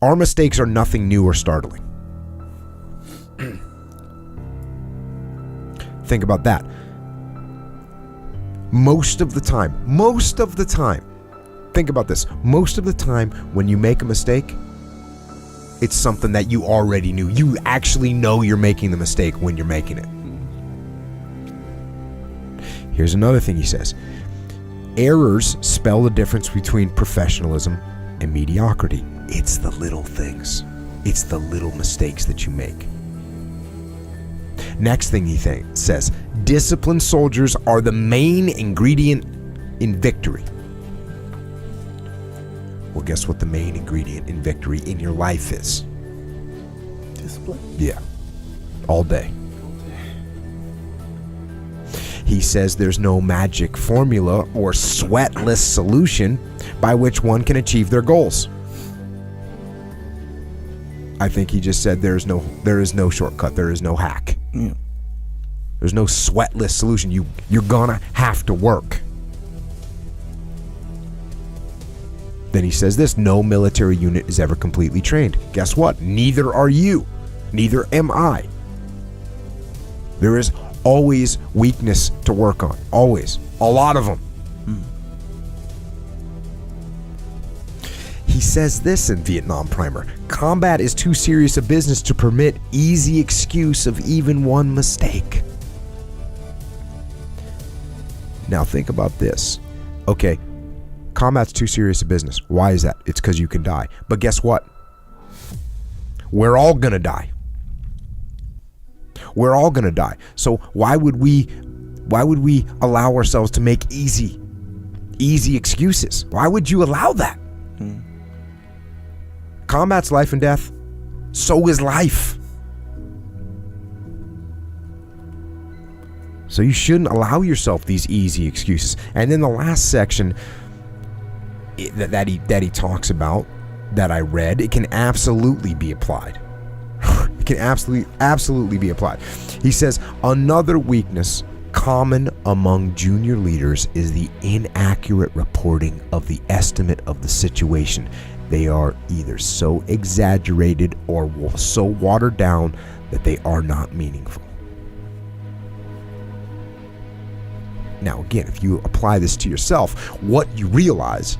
Our mistakes are nothing new or startling. Think about that. Most of the time, think about this. Most of the time when you make a mistake, it's something that you already knew. You actually know you're making the mistake when you're making it. Here's another thing he says. Errors spell the difference between professionalism and mediocrity. It's the little things. It's the little mistakes that you make. Next thing he says, disciplined soldiers are the main ingredient in victory. Well, guess what the main ingredient in victory in your life is? Discipline. Yeah. All day. He says there's no magic formula or sweatless solution by which one can achieve their goals. I think he just said there is no shortcut, there is no hack. Yeah. There's no sweatless solution. You're gonna have to work. Then he says this, no military unit is ever completely trained. Guess what? Neither are you. Neither am I. There is always weakness to work on. Always. A lot of them. He says this in Vietnam Primer. Combat is too serious a business to permit easy excuse of even one mistake. Now think about this. Okay, combat's too serious a business. Why is that? It's because you can die. But guess what? We're all gonna die. We're all gonna die. So why would we allow ourselves to make easy excuses? Why would you allow that? Combat's life and death. So is life. So you shouldn't allow yourself these easy excuses. And then the last section that he talks about, that I read, it can absolutely be applied. It can absolutely be applied. He says, another weakness common among junior leaders is the inaccurate reporting of the estimate of the situation. They are either so exaggerated or so watered down that they are not meaningful. Now, again, if you apply this to yourself, what you realize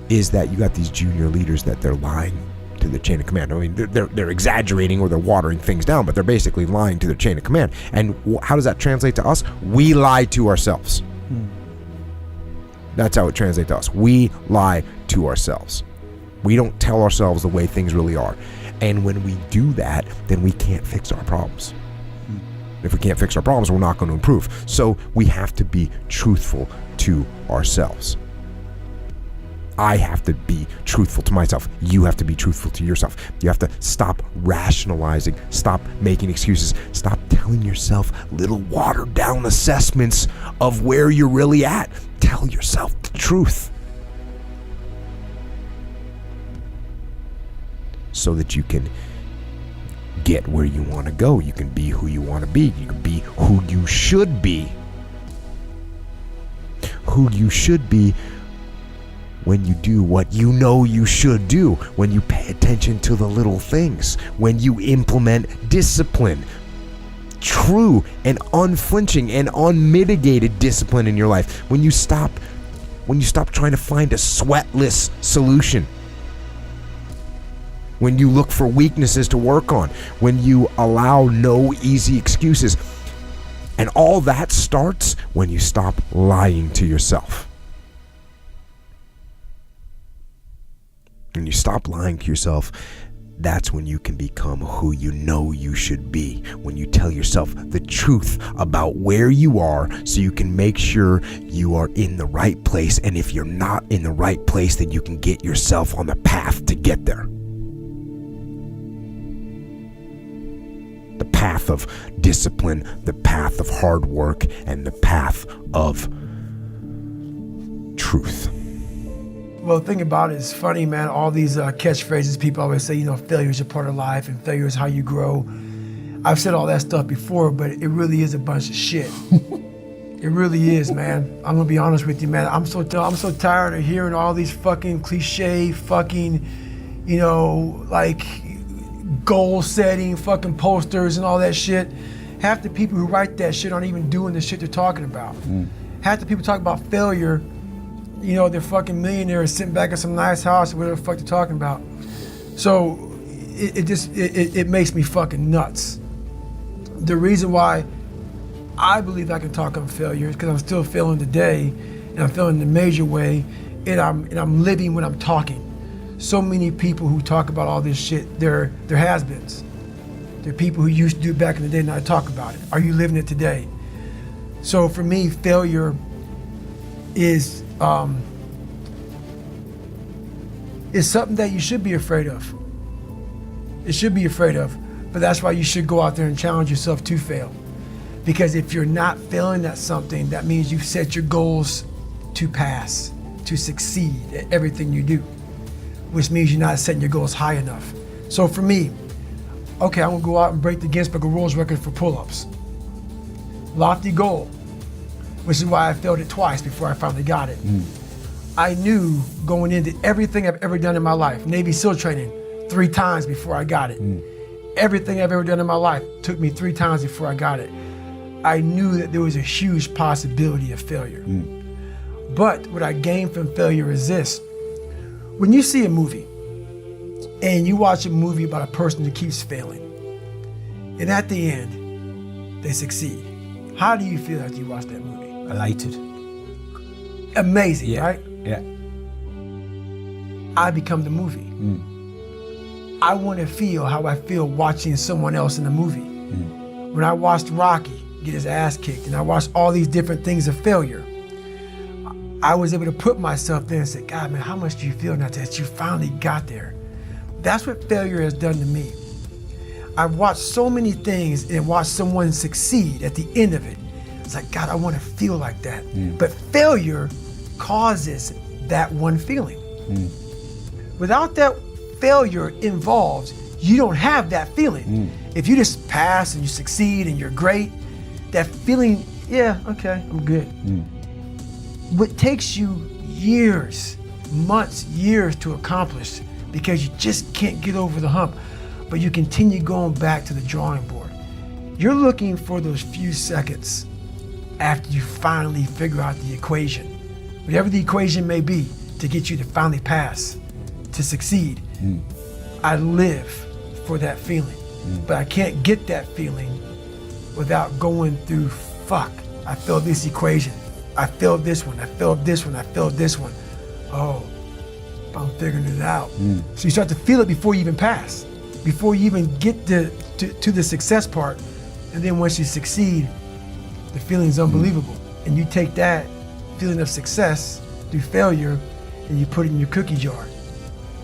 is that you got these junior leaders that they're lying to the chain of command. I mean, they're exaggerating or they're watering things down, but they're basically lying to their chain of command. And how does that translate to us? We lie to ourselves. That's how it translates to us. We lie to ourselves. We don't tell ourselves the way things really are. And when we do that, then we can't fix our problems. If we can't fix our problems, we're not going to improve. So we have to be truthful to ourselves. I have to be truthful to myself. You have to be truthful to yourself. You have to stop rationalizing, stop making excuses, stop telling yourself little watered down assessments of where you're really at. Tell yourself the truth so that you can get where you want to go. You can be who you want to be. You can be who you should be. Who you should be when you do what you know you should do, when you pay attention to the little things, when you implement discipline, true and unflinching and unmitigated discipline in your life, when you stop trying to find a sweatless solution, when you look for weaknesses to work on, when you allow no easy excuses. And all that starts when you stop lying to yourself. When you stop lying to yourself, that's when you can become who you know you should be. When you tell yourself the truth about where you are so you can make sure you are in the right place. And if you're not in the right place, then you can get yourself on the path to get there. The path of discipline, the path of hard work, and the path of truth. Well, the thing about it is funny, man. All these catchphrases people always say, failure is a part of life and failure is how you grow. I've said all that stuff before, but it really is a bunch of shit. It really is, man. I'm gonna be honest with you, man. I'm so tired of hearing all these fucking cliche fucking, you know, like goal setting fucking posters and all that shit. Half the people who write that shit aren't even doing the shit they're talking about. Half the people talk about failure, you know, they're fucking millionaires sitting back in some nice house or whatever the fuck they're talking about. So it makes me fucking nuts. The reason why I believe I can talk on failure is because I'm still failing today, and I'm failing in a major way, and I'm living when I'm talking. So many people who talk about all this shit, they're has-beens. They're people who used to do it back in the day and not talk about it. Are you living it today? So for me, failure is something that you should be afraid of. It should be afraid of, but that's why you should go out there and challenge yourself to fail. Because if you're not failing at something, that means you've set your goals to pass, to succeed at everything you do, which means you're not setting your goals high enough. So for me, okay, I'm gonna go out and break the Guinness Book of World Record for pull-ups. Lofty goal, which is why I failed it twice before I finally got it. I knew going into everything I've ever done in my life, Navy SEAL training, 3 times before I got it. Everything I've ever done in my life took me 3 times before I got it. I knew that there was a huge possibility of failure. But what I gained from failure is this. When you see a movie and you watch a movie about a person who keeps failing, and at the end, they succeed, how do you feel after you watch that movie? Elated. Amazing, right? Yeah. I become the movie. I want to feel how I feel watching someone else in the movie. When I watched Rocky get his ass kicked and I watched all these different things of failure, I was able to put myself there and say, God, man, how much do you feel now that you finally got there? That's what failure has done to me. I've watched so many things and watched someone succeed at the end of it. It's like, God, I want to feel like that. But failure causes that one feeling. Without that failure involved, you don't have that feeling. If you just pass and you succeed and you're great, that feeling, yeah, okay, I'm good. What takes you years, months, years to accomplish because you just can't get over the hump, but you continue going back to the drawing board. You're looking for those few seconds after you finally figure out the equation, whatever the equation may be, to get you to finally pass, to succeed. I live for that feeling, but I can't get that feeling without going through, fuck, I failed this equation, I failed this one, I failed this one, I failed this one. Oh, I'm figuring it out. So you start to feel it before you even pass, before you even get to the success part. And then once you succeed, the feeling is unbelievable. And you take that feeling of success through failure and you put it in your cookie jar.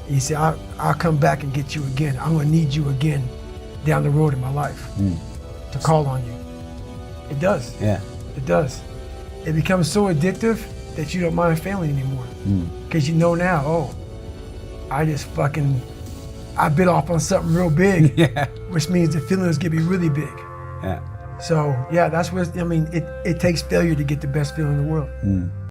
And you say, I'll come back and get you again. I'm gonna need you again down the road in my life to call on you. It does. Yeah. It does. It becomes so addictive that you don't mind failing anymore. Because you know now, oh, I bit off on something real big, which means the feeling is gonna be really big. Yeah. So yeah, that's what, I mean, it takes failure to get the best feeling in the world.